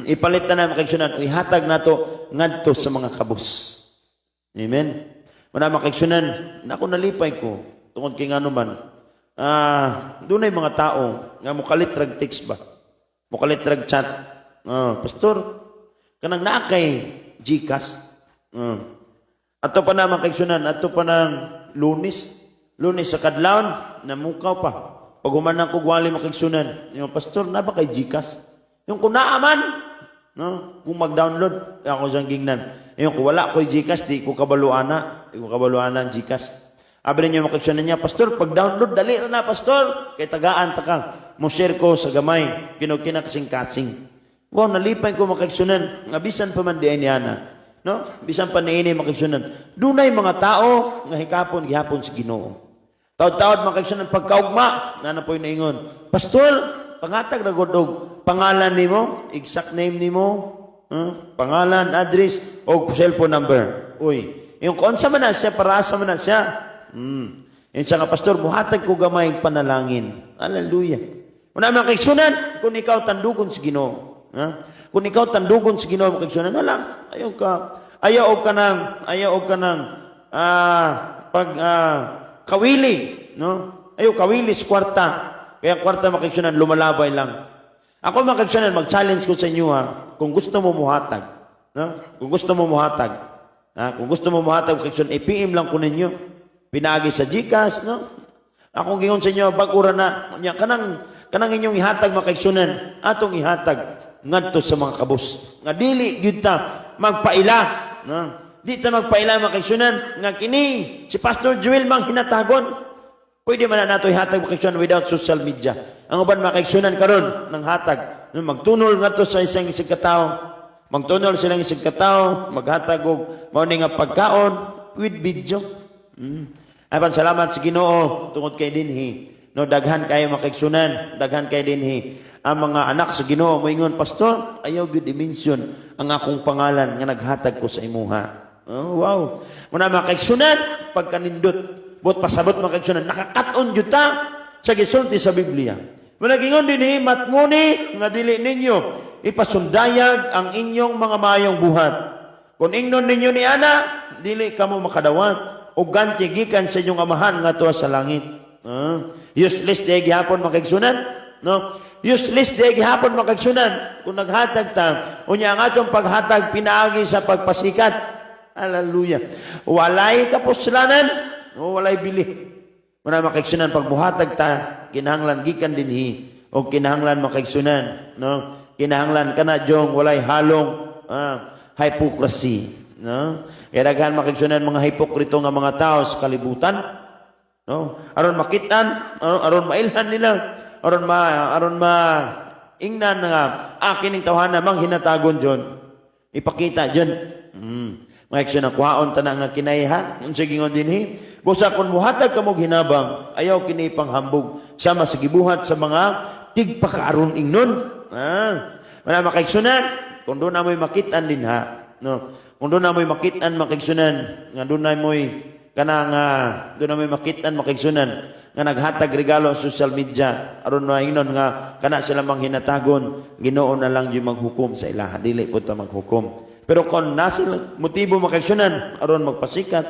Ipalit ta na makaigsunan, ihatag na to ngadto sa mga kabus. Amen? Wala makaigsunan, naku nalipay ko, tungod kay nga naman, dunay mga tao, nga mukalit rag text ba? Mukalit rag chat. Pastor, kanang naakay Gcash. Ato pa naman kaigsunan, ato pa ng Lunes sa kadlawon, namukaw pa. Pag humanang ko gwali makaigsunan, yung pastor, na ba kay Gcash? Yung kunaaman, no? Kung mag-download, ako siyang gingnan. Yung kung wala ko Gcash, di ko kabaluana ang Gcash. Abrin niyo makaigsunan niya, pastor, pag download, dali na pastor. Kay tagaan, taka, mo share ko sa gamay, kinakasing-kasing. Wow, nalipay ko makaigsunan, ngabisan pa man di ay niyana. No? Bisan pa niini makaigsunan. Dunay mga tao nga gihapon si Ginoo. Taud-taud makaigsunan pagkaugma, na po'y naingon. Pastor, pangatag na godog pangalan nimo, exact name nimo, pangalan, address o cellphone number. Uy, yung konsa man na siya, parasa man na siya. Yung sa nga pastor, buhatag ko gamay panalangin. Hallelujah. Una makaigsunan kung ikaw tandugon si Ginoo. Kung ikaw tandugon sa Ginoo makaigsunan na lang, ayaw ka nang kawili, no? Ayaw kawili sa kwarta. Kaya kwarta makaigsunan, lumalabay lang. Ako makaigsunan, mag-challenge ko sa inyo kung gusto mo muhatag, no? Kung gusto mo muhatag makaigsunan, i-PM lang ko ninyo. Pinagi sa Gcash, no? Ako gingon sa inyo, bagura na, kanang inyong ihatag makaigsunan, atong ihatag ngadto sa mga kabus. Nga dili gyud ta magpaila, no? Di ta magpaila makaigsunan nga kini si Pastor Joel mang hinatagon. Pwede man na nato ihatag makaigsunan without social media. Ang uban makaigsunan karon ng hatag, no, magtunol ngadto sa isang katao. Magtunol silang isig katao, maghatag og mao ni nga pagkaon with video. Apan salamat sa Ginoo tungod kay dinhi. No, daghan kayo makigsunan, daghan kay dinhi. Ang mga anak sa Ginoo moingon, pastor, ayaw gyud i-mention ang akong pangalan nga naghatag ko sa imuha. Oh, wow. Muna makigsunan pagkanindot. Bot pasabot makigsunan, nakakaton jud ta sa gisulti sa Biblia. Muna gingon dinhi matnguni nga dili ninyo ipasundayag ang inyong mga mayong buhat. Kung ingnon ninyo ni ana, dili kamo makadawat o ganti gikan sa inyong amahan nga tuwa sa langit. Useless day gihapon makigsunan, no? Useless day gihapon makigsunan kung naghatag ta. Unya ang atong paghatag pinaagi sa pagpasikat. Hallelujah. Walay kapuslanan, walay bili. Muna makigsunan pagbuhatag ta, kinahanglan gikan dinhi o kinahanglan makigsunan, no? Kinahanglan kana jong walay halong hypocrisy, no? Kaya daghan makigsunan mga hipokrito nga mga tao sa kalibutan, no? Aron makitan, aron mailhan nila, aron ingnan nga akin ning tawhana mang hinatagon jon. Ipakita jon. Makigsunan kuhaon tanan nga kinaiha, unsa gingon dinhi? Busa kun muhatag kamo hinabang, ayaw kini panghambog sama sa gibuhat sa mga tigpakaaron ingnon. Wala makigsunan kung doon na mo'y makitan din ha, no? Kung doon na mo'y makitan makigsunan nga doon na mo'y kanang doon na mo'y makitan makigsunan nga naghatag regalo sa social media aron na ingnon nga kana sila mang hinatagon, Ginoo na lang yung maghukom sa ilaha, dili po ta maghukom. Pero kung nasa motibo makigsunan aron magpasikat,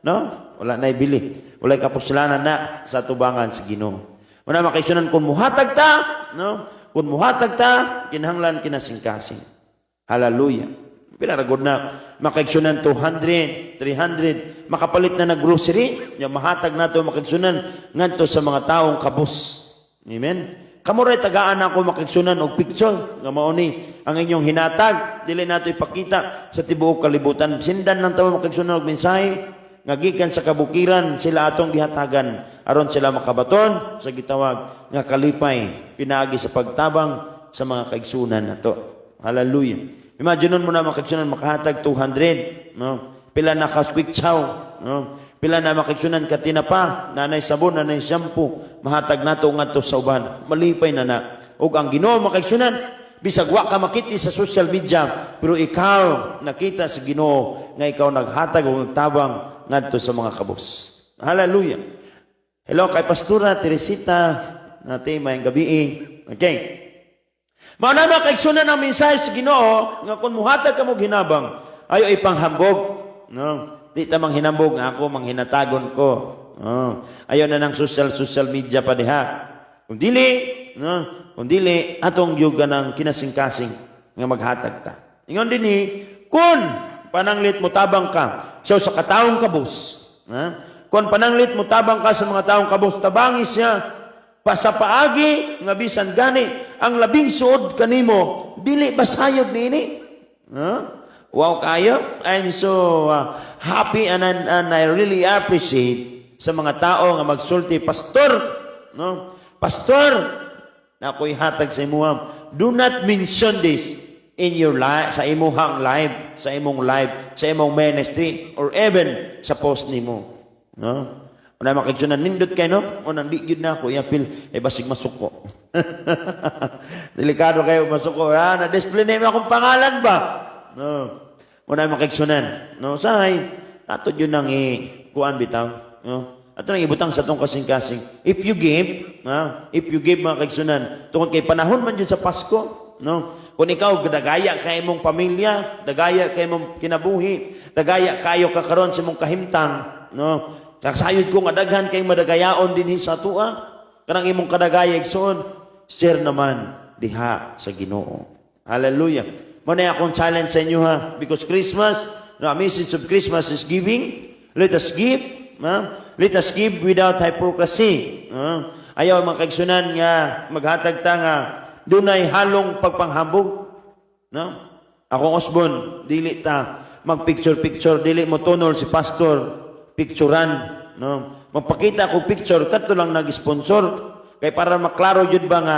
no? Wala na ibili, wala kapuslanan na sa tubangan sa Ginoo. Wala makigsunan kung muhatag ta, no? Kung muhatag ta, kinahanglan kinasingkasing. Hallelujah. Pinaragod na makigsunan 200, 300, makapalit na na grocery, yung mahatag na ito makigsunan ngadto sa mga taong kabus. Amen? Kamuray tagaan ako makigsunan og picture nga mao ni ang inyong hinatag, dili nato ipakita sa tibuok kalibutan. Sindan ng tawo makigsunan og mensahe nga gikan sa kabukiran sila atong gihatagan aron sila makabaton sa gitawag nga kalipay pinaagi sa pagtabang sa mga kaigsunan nato. Hallelujah. Imagine mo na makigsunan makahatag 200, no? Pila na kaswitsaw, no? Pila na makigsunan ka tinapa, nanay sabon, nanay shampoo, mahatag nato ngadto sa uban. Malipay na na. Ug ang Ginoo makigsunan bisag wa ka makiti sa social media, pero ikaw nakita sa Ginoo nga ikaw naghatag og nagtabang ngadto sa mga kabus. Hallelujah. Hello kay Pastora Teresita, natin mayang gabi. Okay. Mao na makigsunan ang mensahe sa Ginoo nga kun muhatag kamo ginabang, ayo ipanghambog, no? Di ta mang hinambog nga ako mang hinatagon ko. Ayo na ng social media pa diha. Kung dili, no? Kung dili atong yuga ng kinasingkasing nga maghatag ta. Ingon dinhi, kun pananglit mo tabang ka sa kataong kabus, ha? Kung pananglit mo tabang ka sa mga taong kabus, tabangi siya pa sa paagi nga bisan gani ang labing suod kanimo dili basayod niini. Wow kayo, I'm so happy and I really appreciate sa mga tao nga magsulti, pastor, no? Pastor, na ako'y hatag sa imuhang, do not mention this in your life, sa imuhang live, sa imong live, sa imong ministry, or even sa post nimo. No? Una makigsunan, nindot kayo, no? Unang di yun na ako, yapil, basig masuko. Delikado kayo masuko. Na-display na akong pangalan ba? No. Una makigsunan. No, sahay, ato yun nang kuan bitaw. No? Ato nang ibutang sa tong kasing-kasing. If you give mga kigsunan, tungkol kay panahon man yun sa Pasko, no? Kung ikaw, dagaya kay mong pamilya, dagaya kay mong kinabuhi, dagaya kayo kakaroon sa mong kahimtang, no? Kasayod ko nga daghan kay madagayaon din sa tua, kanang imong kadagaya igsoon, share naman diha sa Ginoo. Hallelujah. Muna akong challenge sa inyo ha, because Christmas, the message of Christmas is giving. Let us give, let us give without hypocrisy. Ayaw mga kaigsunan nga maghatag ta nga dunay halong pagpanghambog, no? Akong Osbon, dili ta mag-picture, dili mo tunol si pastor, picturean, no? Magpakita ko picture, kadto lang nag-sponsor, kay para maklaro jud ba nga,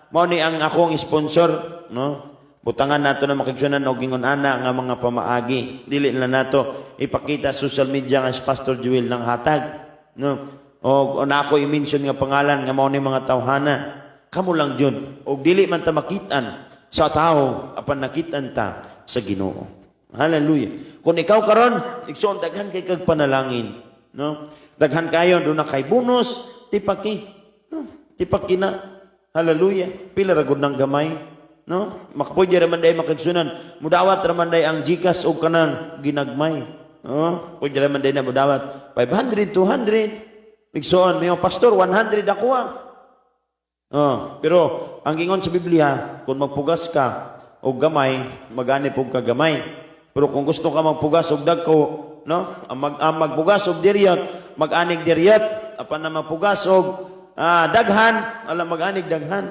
mao ni ang akong sponsor, no? Butangan nato na makigsunan og ingon ana nga mga pamaagi. Dili na nato ipakita sa social media nga si Pastor Joel ng hatag, no? O na ako i-mention nga pangalan nga mao ni mga tawhana. Kamo lang jud. Og dili man ta makitan sa tao apan nakitan ta sa Ginoo. Hallelujah. Kung ikaw karon, igsoon daghan kay kag panalangin, no? Daghan kayo do na kay bonus, tipaki. No? Tipaki na. Hallelujah. Pila ra gud nang gamay, no? Makapoy ra man day makigsunan. Mudawat ra man day ang GCash og kanang ginagmay. No? Pwede ra man day na mudawat 500, 200. Igsoon mayo pastor 100 ako ah. Pero ang gingon sa Biblia, kung magpugas ka og gamay, magani pug ka gamay. Pero kung gusto ka magpugas og dagko, no? Magpugas og diryat, mag-anig diryat, apan na magpugas og daghan, alam mag-anig daghan,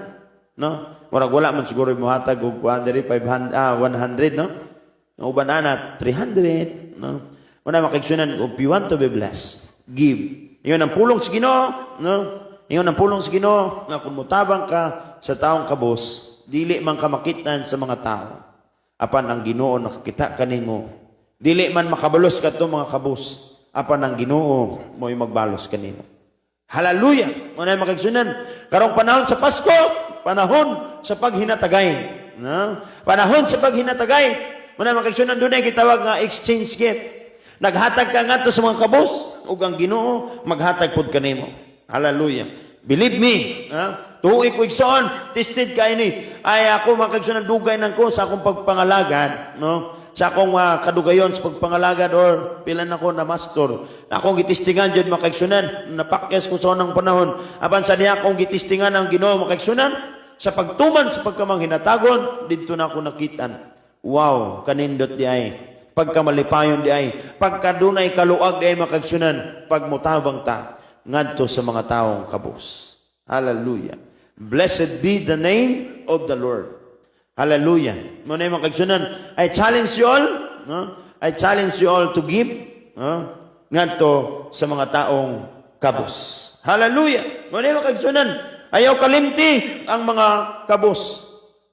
no? Wala man siguro mohatag og 100, 100, no? Uban ana 300, no? Una makigsunan, if you want to be blessed, give. Iyon ang pulong sa Ginoo, no? Iyon ang pulong sa Ginoo nga kung mutabang ka sa taong kabos, dili man ka makitan sa mga tao. Apan ang Ginoo nakakita kanimo. Dili man makabalos ka to mga kabos. Apan ang Ginoo mo'y magbalos kanimo. Hallelujah! Muna makigsunan. Karong panahon sa Pasko, panahon sa paghinatagay. No? Panahon sa paghinatagay. Muna makigsunan doon ay gitawag nga exchange gift. Naghatag ka nga to sa mga kabos, ug ang Ginoo maghatag pod kanimo. Hallelujah. Believe me, tuhoy ko igsoon, tested ka ini. Ay ako makigsunan dugay nang ko sa akong pagpangalagad, no? Sa akong kadugayon sa pagpangalagad or pilan ako na master. Akong gitistingan jud makigsunan, napakyas ko sa unang panahon. Apan sa niya akong gitistingan ang Ginoo makigsunan sa pagtuman sa pagkamanghinatagon, didto na ako nakitan. Wow, kanindot di ay. Pagkamalipayon di ay. Pagkadunay kaluag di ay makigsunan, pagmutabang ta ngadto sa mga taong kabos. Hallelujah. Blessed be the name of the Lord. Hallelujah. Muna yung makagsunan, I challenge you all, no? I challenge you all to give, no? Ngadto sa mga taong kabos. Hallelujah. Muna yung makagsunan, ayaw kalimti ang mga kabos,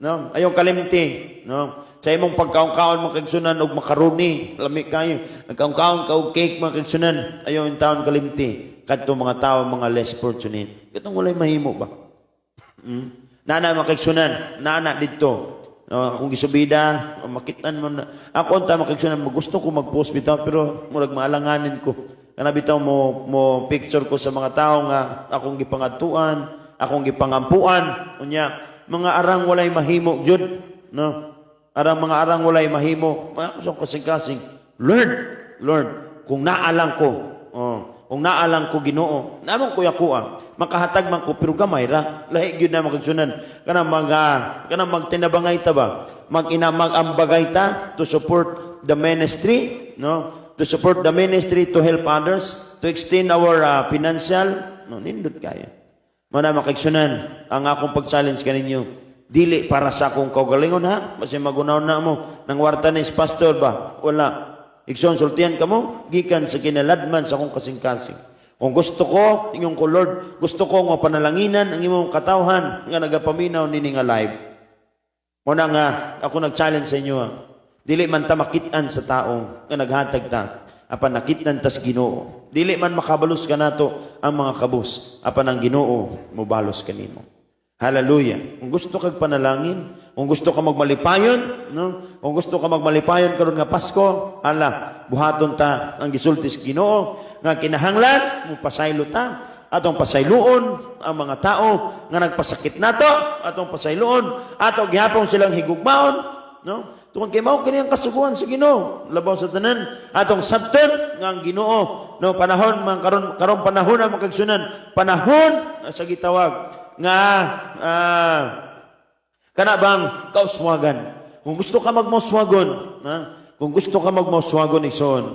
no? Ayaw kalimti, no? Sa imong pagkaon-kaon makagsunan og makaroni, lami kayo. Nagkaon-kaon ka og cake makagsunan, ayaw yung taon kalimti. Kadto mga tao mga less fortunate. Katong walay mahimo ba? Nana makigsunan, nana dito. Kung gisubida, makitan mo na. Ako unta makigsunan, gusto ko mag-post bitaw pero murag maalanganin ko. Kana bitaw mo picture ko sa mga tao nga akong gipangatuan, akong gipangampuan. Unya, mga arang walay mahimo jud, no? Mga arang walay mahimo. Mga kasing-kasing. Lord, kung naalang ko, kung naalang ko Ginoo, namang kuya-kuha, makahatag man ko, pero gamay ra, lahi gyud na makagsunan, kana magtinabangay ta ba, mag-ambagay ta to support the ministry, no? To support the ministry, to help others, to extend our financial, no? Nindot kaya. Mana makagsunan, ang akong pag-challenge kaninyo, dili para sa akong kaugalingon ha, kasi magunaw na mo, nang warta ni pastor ba, wala. Ikson sultihan ka mo, gikan sa kinaladman sa akong kasing-kasing. Kung gusto ko, inyong ko Lord, gusto ko nga panalanginan ang imong katawhan nga nagapaminaw nini nga live. Muna nga, ako nag-challenge sa inyo. Dili man ta makitan sa tao nga naghatag ta, apan nakitan ta sa Ginoo. Dili man makabalos ka nato ang mga kabus, apan ang Ginoo mobalos kanimo. Hallelujah. Kung gusto kag panalangin, kung gusto ka magmalipayon, no? Kung gusto ka magmalipayon karon nga Pasko, buhaton ta ang gisulti sa Ginoo nga kinahanglan mo pasaylo ta atong pasayloon ang mga tao nga nagpasakit nato, atong pasayloon ato gihapon silang higugmaon, no? Tungod kay mao kini ang kasuguan sa Ginoo, labaw sa tanan atong sabton nga ang Ginoo, no? Panahon man karon panahon na makagsunan, panahon sa gitawag nga kana bang kauswagan. Kung gusto ka magmauswagon, kung gusto ka magmauswagon igsoon,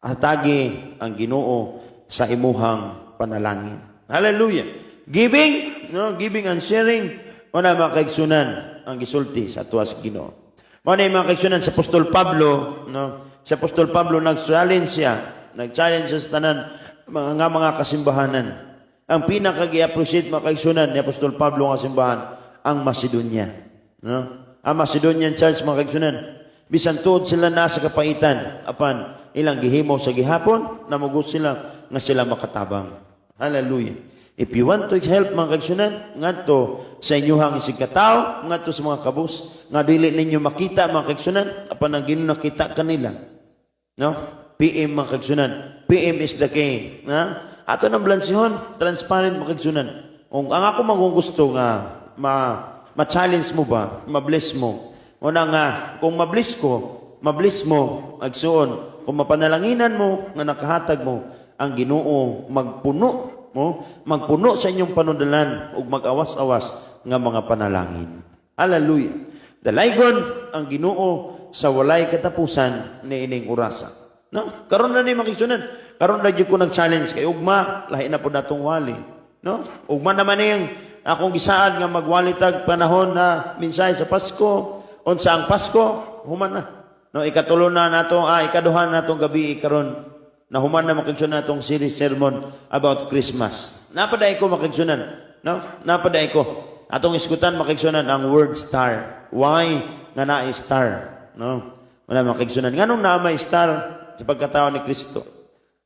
atagi ang Ginoo sa imuhang panalangin. Hallelujah. Giving, no, giving and sharing, una makaigsunan ang gisulti sa tuwas Ginoo. Muna yung makaigsunan sa Apostol Pablo, no? Sa Apostol Pablo nag-challenge sa tanan mga kasimbahanan. Ang pinaka-gi-appreciate makaigsunan ni Apostol Pablo nga simbahan, ang Macedonia. No? ang Macedonian Church mga kaigsunan. Bisan tuod sila nasa kapaitan, apan ilang gihimo sa gihapon, namugos sila nga sila makatabang. Hallelujah. If you want to help mga kaigsunan, ngadto sa inyuhang isig katao, ngadto sa mga kabus, nga dili ninyo makita mga kaigsunan, apan ang Ginoo nakita kanila. No? PM mga kaigsunan. PM is the king. Ato ng blansihon, transparent mga kaigsunan. Kung ang ako gusto nga ma-challenge mo ba, ma-bless mo. Una nga, kung ma-bless mo, agsuon. Kung mapanalanginan mo, nga nakahatag mo, ang Ginoo magpuno sa inyong panudalan ug mag-awas-awas nga mga panalangin. Hallelujah. Dalaygon ang Ginoo sa walay katapusan ni ining orasa. No? Karon na ni makisunan. Karon na jud ko nag-challenge kay ugma, lahi na pud natong wali. No? Ugma naman yung akong gisaan nga magwalitag panahon na mensahe sa Pasko, unsa ang Pasko, human na. No, ikatulo na nato, ikaduhan natong gabi karon. Nahuman na makigsunan natong series sermon about Christmas. Napaday ko makigsunan. No? Napaday ko. Atong iskutan makigsunan ang word star. Why nga na star? No? Wala makigsunan. Nganong na may star sa pagkatao ni Kristo?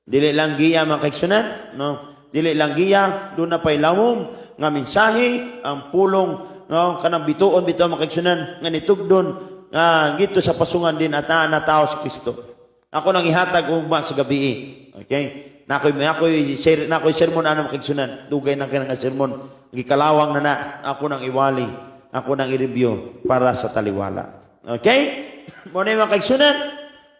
Dili lang giya makigsunan, no? Dili lang giya do na pay lawom nga mensahe ang pulong, no, kanang bituon bitaw makigsunan nga nitugdon nga gito sa pasungan din ataan na tao si Kristo. Ako nang ihatag ugma sa gabi. Okay? Nakoy sermon ana makigsunan. Dugay na kanang sermon. Gikalawang na ako nang iwali. Ako nang i-review para sa taliwala. Okay? Mo na makigsunan,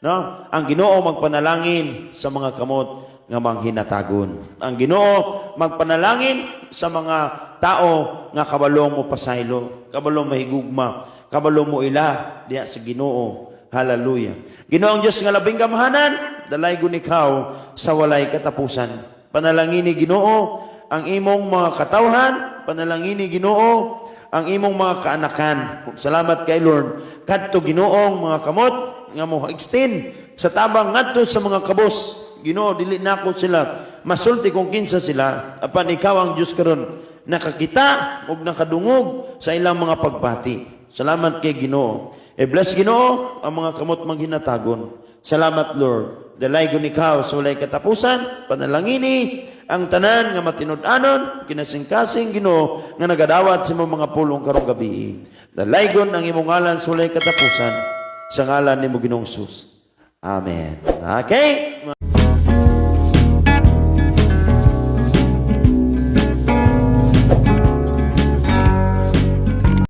no? Ang Ginoo magpanalangin sa mga kamot nga manghinatagon. Ang Ginoo magpanalangin sa mga tao nga kabalong mo pasaylo, kabalong mahigugma, kabalong mo ila diya sa Ginoo. Hallelujah. Ginoong Diyos nga labing gamahanan, dalaygon ikaw sa walay katapusan. Panalangin ni Ginoo ang imong mga katawhan, panalangin ni Ginoo ang imong mga kaanakan. Salamat kay Lord. Kadto Ginoong mga kamot nga mo extend sa tabang ngadto sa mga kabos. Ginoo dili nako sila masulti kung kinsa sila, apan ikaw ang Dios karon nakakita ug nakadungog sa ilang mga pagbati. Salamat kay Ginoo. Bless Ginoo ang mga kamot manghinatagon. Salamat Lord. Dalaygon ikaw sa walay katapusan, panalangini ang tanan nga matinud-anon, kinasing-kasing Ginoo nga nagadawat sa mga pulong karong gabi. Dalaygon ang imong ngalan sa walay katapusan sa ngalan nimo Ginoong Hesus. Amen. Okay?